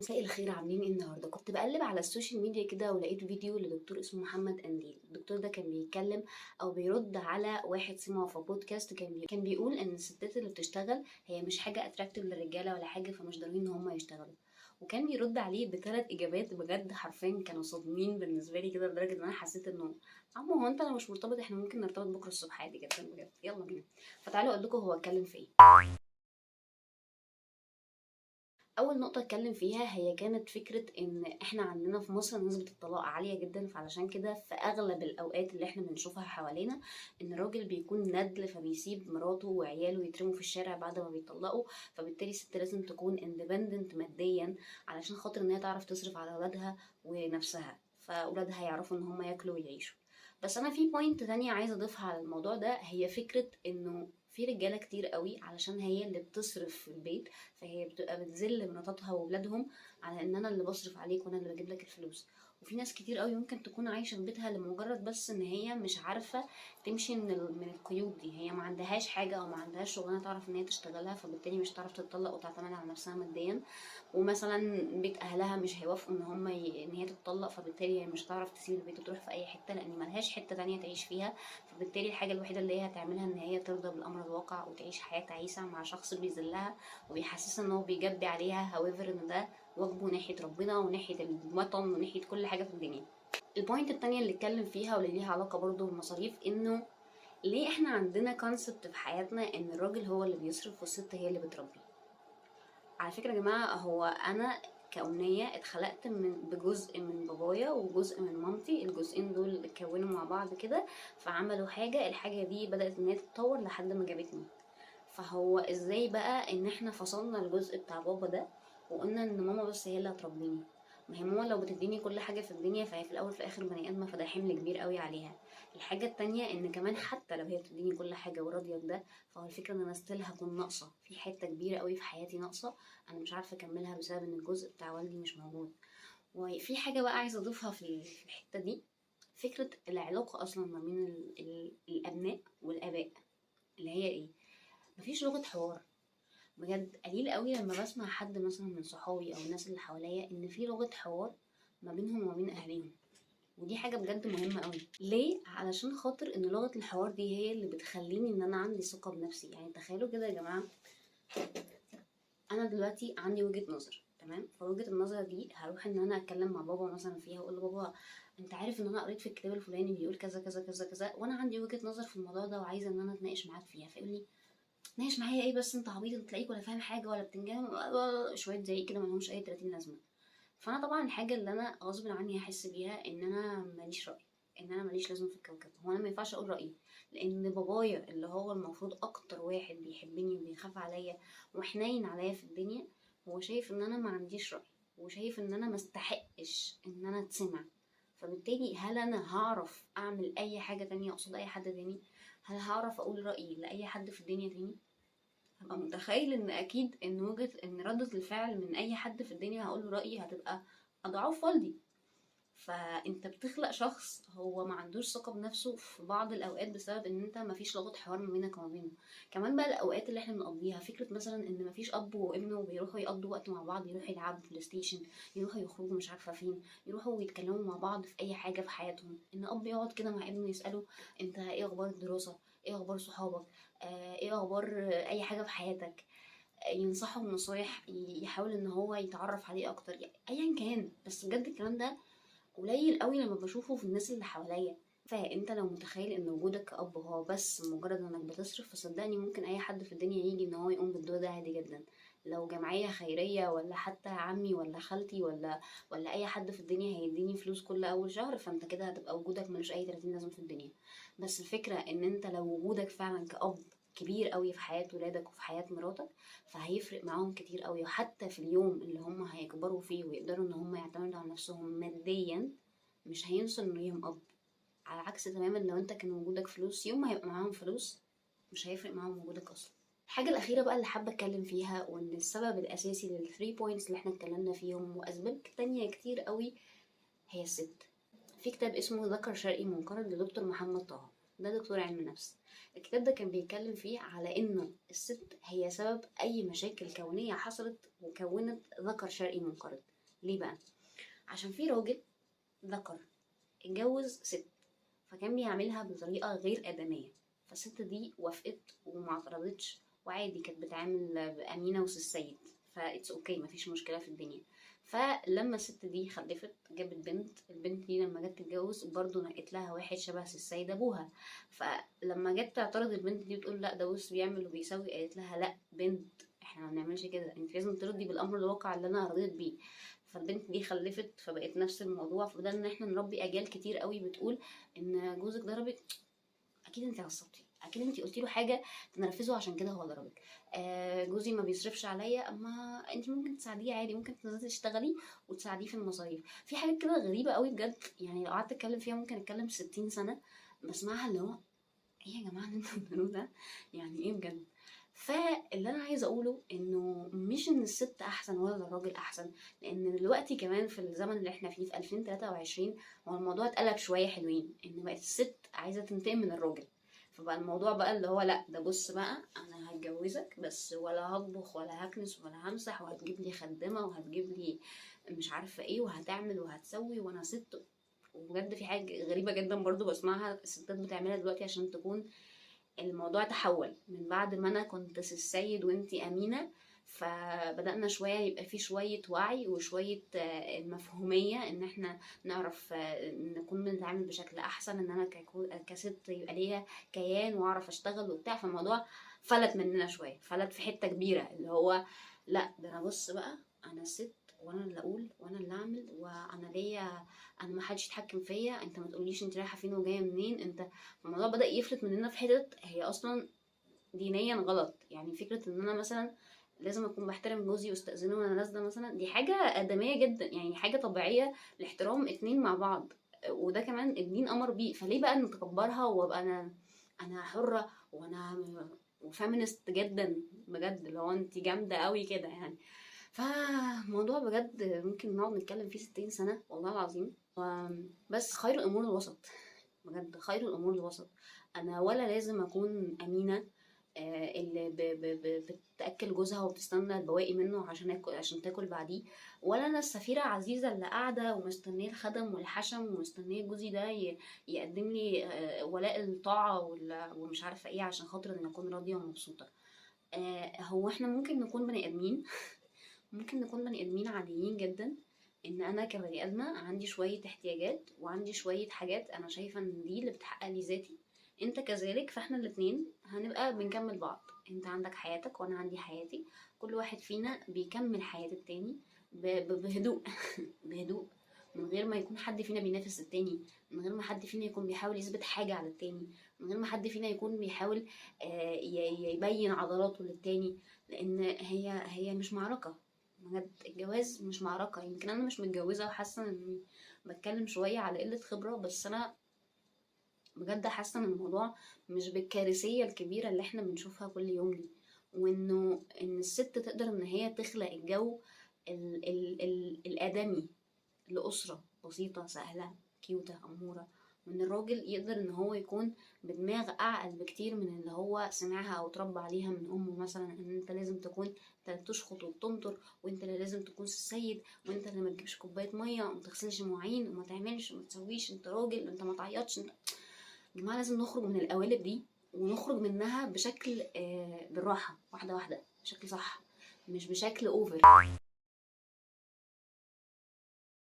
مساء الخير، عاملين ايه النهارده؟ كنت بقلب على السوشيال ميديا كده ولقيت فيديو لدكتور اسمه محمد قنديل. الدكتور ده كان بيتكلم او بيرد على واحد سمعه في بودكاست. كان بيقول ان الستات اللي بتشتغل هي مش حاجه اتراكتيف للرجاله ولا حاجه، فمش ضروري ان هم يشتغلوا. وكان بيرد عليه بثلاث اجابات بجد حرفيا كانوا صادمين بالنسبه لي كده، لدرجه ان انا حسيت انه عمو هو انت لو مش مرتبط احنا ممكن نرتبط بكره الصبح عادي جدا بجد. يلا بينا. فتعالوا اقول لكم هو اتكلم في ايه. اول نقطه اتكلم فيها هي كانت فكره ان احنا عندنا في مصر نسبه الطلاق عاليه جدا، فعلشان كده في اغلب الاوقات اللي احنا بنشوفها حوالينا ان الراجل بيكون ندل، فبيسيب مراته وعياله يترموا في الشارع بعد ما بيطلقوا. فبالتالي الست لازم تكون اندبندنت ماديا علشان خاطر ان هي تعرف تصرف على اولادها ونفسها، فاولادها يعرفوا ان هم ياكلوا ويعيشوا. بس انا في بوينت تانية عايزه اضيفها على الموضوع ده، هي فكره انه في رجاله كتير قوي علشان هي اللي بتصرف في البيت، فهي بتبقى بتذل مراتاتها واولادهم على ان انا اللي بصرف عليك وانا اللي بجيب لك الفلوس. وفي ناس كتير قوي ممكن تكون عايشه في بيتها لمجرد بس ان هي مش عارفه تمشي من القيود دي. هي ما عندهاش حاجه او ما عندهاش شغلانه تعرف ان هي تشتغلها، فبالتالي مش تعرف تتطلق وتعتمد على نفسها ماديا. ومثلا بيت اهلها مش هيوافقوا ان هي تتطلق، فبالتالي هي مش هتعرف تسيب البيت وتروح في اي حته لان ملهاش حته تانية تعيش فيها. فبالتالي الحاجه الوحيده اللي هي هتعملها ان هي ترضى بالامر الواقع وتعيش حياه تعيسه مع شخص بيذلها وبيحسسها ان هو بيجبي عليها. however ان ده واجبه ناحيه ربنا وناحيه الوطن وناحيه كل حاجه في الدنيا. البوينت التانية اللي اتكلم فيها واللي ليها علاقه برضو بالمصاريف، انه ليه احنا عندنا كونسبت في حياتنا ان الراجل هو اللي بيصرف والست هي اللي بتربي. على فكرة يا جماعة، هو أنا كأمنية اتخلقت بجزء من بابايا وجزء من مامتي. الجزئين دول اتكونوا مع بعض كده فعملوا حاجة. الحاجة دي بدأت إن هي تتطور لحد ما جابتني. فهو ازاي بقى ان احنا فصلنا الجزء بتاع بابا ده وقلنا ان ماما بس هي اللي هتربيني؟ ما هي ماما لو بتديني كل حاجه في الدنيا فهي في الاول وفي الاخر بني ادمه، فده حمل كبير قوي عليها. الحاجه التانية ان كمان حتى لو هي بتديني كل حاجه وراضيه بده، فهو الفكره ان انا ستيل هكون ناقصه في حته كبيره قوي في حياتي، ناقصه انا مش عارفه اكملها بسبب ان الجزء بتاع والدي مش موجود. وفي حاجه بقى عايزه اضيفها في الحته دي، فكره العلاقه اصلا ما بين الابناء والاباء، اللي هي ايه؟ مفيش لغه حوار. بجد قليل قوي لما بسمع حد مثلا من صحابي او الناس اللي حواليا ان في لغه حوار ما بينهم وما بين اهاليهم. ودي حاجه بجد مهمه قوي. ليه؟ علشان خاطر ان لغه الحوار دي هي اللي بتخليني ان انا عندي ثقه بنفسي. يعني تخيلوا كده يا جماعه، انا دلوقتي عندي وجهه نظر، تمام؟ فوجهه النظر دي هروح ان انا اتكلم مع بابا مثلا فيها واقول له بابا انت عارف ان انا قريت في الكتاب الفلاني بيقول كذا كذا كذا كذا، وانا عندي وجهه نظر في الموضوع ده وعايزه ان انا اتناقش معاك فيها. فيقول لي ناقش معايا ايه بس؟ انت عبيط، انت تلاقيك ولا فاهم حاجه ولا بتنجان شويه زي كده ملهمش اي 30 لازمه. فانا طبعا الحاجه اللي انا غصب عني هحس بيها ان انا ماليش راي، ان انا ماليش لازمه في الكوكب. هو انا ما ينفعش اقول رايي لان بابايا اللي هو المفروض اكتر واحد بيحبني وبيخاف عليا وحنين عليا في الدنيا، هو شايف ان انا ما عنديش راي وشايف ان انا ما استحقش ان انا اتسمع. فبالتالي هل انا هعرف اعمل اي حاجه تانية قصاد اي حد تاني؟ هل هعرف اقول رايي لاي حد في الدنيا تاني؟ هبقى متخيل ان اكيد ان ردة الفعل من اي حد في الدنيا هقول له رأيي هتبقى اضعاف والدي. فانت بتخلق شخص هو ما عندوش ثقة بنفسه في بعض الاوقات بسبب ان انت ما فيش لغة حوار ما بينك وما بينه. كمان بقى الاوقات اللي احنا بنقضيها، فكرة مثلا ان ما فيش اب وابنه بيروحوا يقضوا وقت مع بعض، يروحوا يلعبوا بلاي ستيشن، يروحوا يخرجوا مش عارفة فين، يروحوا يتكلموا مع بعض في اي حاجة في حياتهم. ان اب يقعد كده مع ابنه يسأله انت ايه اخبار الدراسة، ايه اخبار صحابك، ايه اخبار اي حاجة في حياتك، ينصحه بنصايح، يحاول ان هو يتعرف عليه اكتر، يعني ايا كان. بس بجد الكلام ده قليل قوي لما بشوفه في الناس اللي حواليا. فانت لو متخيل ان وجودك كأب هو بس مجرد انك بتصرف، فصدقني ممكن اي حد في الدنيا يجي ان هو يقوم بالدور ده عادي جدا. لو جمعية خيرية ولا حتى عمي ولا خالتي ولا اي حد في الدنيا هيديني فلوس كل اول شهر، فانت كده هتبقى وجودك ملوش اي 30 لازمة في الدنيا. بس الفكرة ان انت لو وجودك فعلا كأب كبير قوي في حياة ولادك وفي حياة مراتك، فهيفرق معاهم كتير قوي. وحتى في اليوم اللي هم هيكبروا فيه ويقدروا ان هم يعتمدوا على نفسهم ماديا، مش هينسوا انه ليهم اب. على عكس تماما لو انت كان وجودك فلوس، يوم ما هيبقى معاهم فلوس مش هيفرق معاهم وجودك اصلا. الحاجة الأخيرة بقى اللي حابة أتكلم فيها، وإن السبب الأساسي للثري بوينتس اللي احنا اتكلمنا فيهم وأسباب تانية كتير قوي، هي الست. في كتاب اسمه ذكر شرقي منقرض لدكتور محمد طه، ده دكتور علم نفس. الكتاب ده كان بيتكلم فيه على إنه الست هي سبب أي مشاكل كونية حصلت وكونت ذكر شرقي منقرض. ليه بقى؟ عشان في راجل ذكر اتجوز ست، فكان بيعملها بطريقة غير آدمية، فالست دي وافقت وما اعترضتش، وعادي كانت بتعامل بأمينة وسيد، فإتس أوكي، مفيش مشكلة في الدنيا. فلما الست دي خلفت جابت بنت، البنت دي لما جت تتجوز برضه نقت لها واحد شبه السيد أبوها. فلما جت تعترض البنت دي بتقول لا ده بص بيعمل وبيسوي، قالت لها لا بنت، احنا ما بنعملش كده، انت لازم ترضي بالأمر الواقع اللي أنا رضيت بيه. فالبنت دي خلفت، فبقت نفس الموضوع، فبدأنا ان احنا نربي اجيال كتير قوي بتقول ان جوزك ضربك، اكيد انت عصبتي، اكيد انت قلتي له حاجه تنرفزه عشان كده هو ضربك. جوزي ما بيصرفش عليا، اما انت ممكن تساعديه عادي، ممكن تنزلي تشتغلي وتساعديه في المصاريف. في حاجات كده غريبه قوي بجد، يعني لو قعدت اتكلم فيها ممكن اتكلم 60 سنه بسمعها، اللي هو ايه يا جماعه اللي انتوا بتقولوه ده؟ يعني ايه بجد؟ فاللي انا عايزه اقوله انه مش ان الست احسن ولا الراجل احسن، لان دلوقتي كمان في الزمن اللي احنا فيه في 2023 هو الموضوع اتقلب شويه حلوين، ان بقت الست عايزه تنتقم من الراجل. فبقى الموضوع بقى اللي هو لا ده بص بقى انا هتجوزك بس ولا هطبخ ولا هكنس ولا همسح، وهتجيب لي خدامه وهتجيب لي مش عارفه ايه وهتعمل وهتسوي وانا ست. وبجد في حاجه غريبه جدا برضو بسمعها الستات بتعملها دلوقتي عشان تكون، الموضوع تحول من بعد ما انا كنت السيد وانتي امينه، فبدأنا شوية يبقى في شوية وعي وشوية مفهومية ان احنا نعرف نكون بنتعامل بشكل احسن، ان انا كست يبقى ليا كيان واعرف اشتغل وبتاع. فالموضوع فلت مننا شوية، فلت في حتة كبيرة، اللي هو لا ده انا بص بقى انا الست وانا اللي اقول وانا اللي اعمل وانا ليا، انا ما حدش يتحكم فيا، انت ما تقوليش انت رايحه فين وجايه منين انت. الموضوع بدأ يفلت مننا في حتت هي اصلا دينيا غلط. يعني فكرة ان انا مثلا لازم اكون بحترم جوزي واستأذنه وانا نازلة مثلا، دي حاجة آدمية جدا، يعني حاجة طبيعية لاحترام اتنين مع بعض، وده كمان الدين امر بيه، فليه بقى نتكبرها وابقى انا حرة وانا وفيمينست جدا بجد، اللي هو انت جامدة قوي كده يعني. فموضوع بجد ممكن نقعد نتكلم فيه 60 سنة والله العظيم. بس خير الامور الوسط، بجد خير الامور الوسط. انا ولا لازم اكون امينه اللي بتاكل جوزها وبتستنى البواقي منه عشان عشان تاكل بعديه، ولا انا السفيره عزيزه اللي قاعده ومستنيه الخدم والحشم ومستنيه جوزي ده يقدم لي ولاء الطاعه ومش عارفه ايه عشان خاطر ان اكون راضيه ومبسوطه. هو احنا ممكن نكون بني ادمين ممكن نكون بني ادمين عاديين جدا، ان انا كبني ادمه عندي شويه احتياجات وعندي شويه حاجات انا شايفه ان دي اللي بتحقق لي ذاتي، انت كذلك، فاحنا الاتنين هنبقى بنكمل بعض، انت عندك حياتك وانا عندي حياتي، كل واحد فينا بيكمل حياة التاني بهدوء بهدوء، من غير ما يكون حد فينا بينافس التاني، من غير ما حد فينا يكون بيحاول يثبت حاجة على التاني، من غير ما حد فينا يكون بيحاول يبين عضلاته للتاني، لان هي مش معركة. بجد الجواز مش معركة. يمكن انا مش متجوزة وحاسة اني بتكلم شوية على قلة خبرة، بس انا بجد حاسة ان الموضوع مش بالكارثية الكبيرة اللي احنا بنشوفها كل يوم دي، وانه ان الست تقدر ان هي تخلق الجو الآدمي لأسرة بسيطة سهلة كيوتة أمورة، وإن الراجل يقدر إن هو يكون بدماغ أعقل بكتير من اللي هو سمعها أو اتربى عليها من أمه، مثلا إن أنت لازم تكون أنت اللي بتشخط وبتنطر، وأنت اللي لازم تكون السيد، وأنت اللي ما تجيبش كوباية مية وما تغسلش مواعين وما تعملش وما تسويش، أنت راجل أنت ما تعيطش أنت. يا جماعة لازم نخرج من القوالب دي، ونخرج منها بشكل بالراحة، واحدة واحدة، بشكل صح، مش بشكل اوفر.